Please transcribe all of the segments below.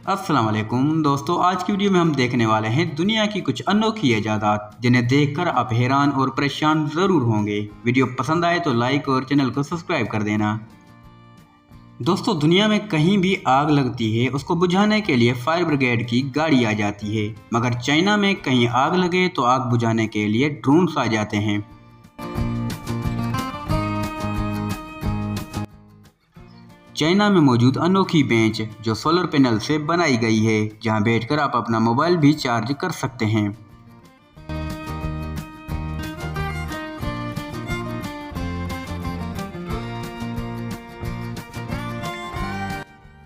अस्सलाम वालेकुम दोस्तों, आज की वीडियो में हम देखने वाले हैं दुनिया की कुछ अनोखी ईजादात जिन्हें देखकर आप हैरान और परेशान ज़रूर होंगे। वीडियो पसंद आए तो लाइक और चैनल को सब्सक्राइब कर देना। दोस्तों, दुनिया में कहीं भी आग लगती है उसको बुझाने के लिए फायर ब्रिगेड की गाड़ी आ जाती है, मगर चाइना में कहीं आग लगे तो आग बुझाने के लिए ड्रोन्स आ जाते हैं। चाइना में मौजूद अनोखी बेंच जो सोलर पैनल से बनाई गई है, जहां बैठकर आप अपना मोबाइल भी चार्ज कर सकते हैं।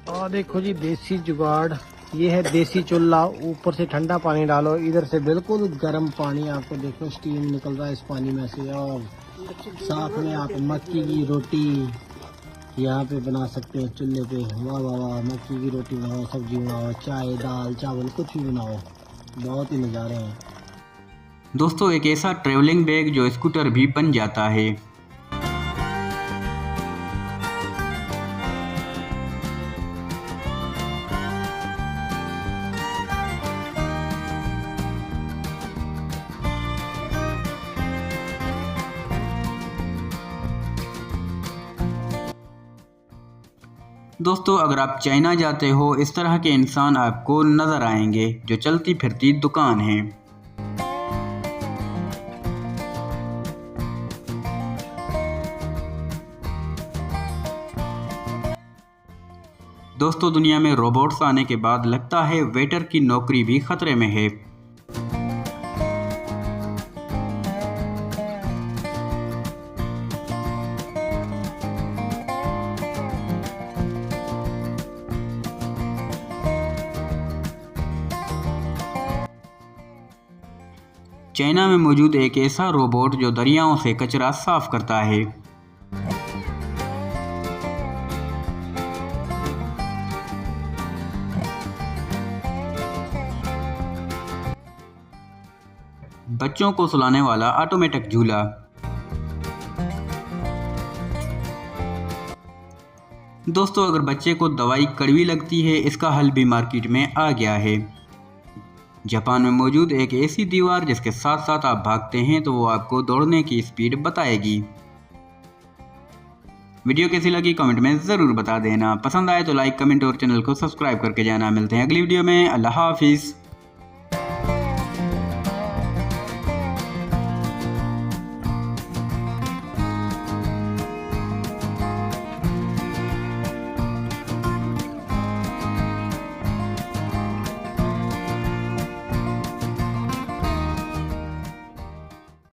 और देखो जी देसी जुगाड़, ये है देसी चूल्हा। ऊपर से ठंडा पानी डालो, इधर से बिल्कुल गर्म पानी, आपको देखो स्टीम निकल रहा है इस पानी में से। और साथ में आप मक्की की रोटी यहाँ पे बना सकते हैं चूल्हे पे। वाह वाह वाह, मक्की की रोटी बनाओ, सब्जी बनाओ, चाय दाल चावल कुछ भी बनाओ, बहुत ही नज़ारे हैं। दोस्तों, एक ऐसा ट्रेवलिंग बैग जो स्कूटर भी बन जाता है। दोस्तों, अगर आप चाइना जाते हो, इस तरह के इंसान आपको नज़र आएंगे जो चलती फिरती दुकान है। दोस्तों, दुनिया में रोबोट्स आने के बाद लगता है वेटर की नौकरी भी खतरे में है। चाइना में मौजूद एक ऐसा रोबोट जो दरियाओं से कचरा साफ करता है। बच्चों को सुलाने वाला ऑटोमेटिक झूला। दोस्तों, अगर बच्चे को दवाई कड़वी लगती है, इसका हल भी मार्केट में आ गया है। जापान में मौजूद एक ऐसी दीवार जिसके साथ साथ आप भागते हैं तो वो आपको दौड़ने की स्पीड बताएगी। वीडियो कैसी लगी कमेंट में ज़रूर बता देना। पसंद आए तो लाइक कमेंट और चैनल को सब्सक्राइब करके जाना। मिलते हैं अगली वीडियो में। अल्लाह हाफिज़।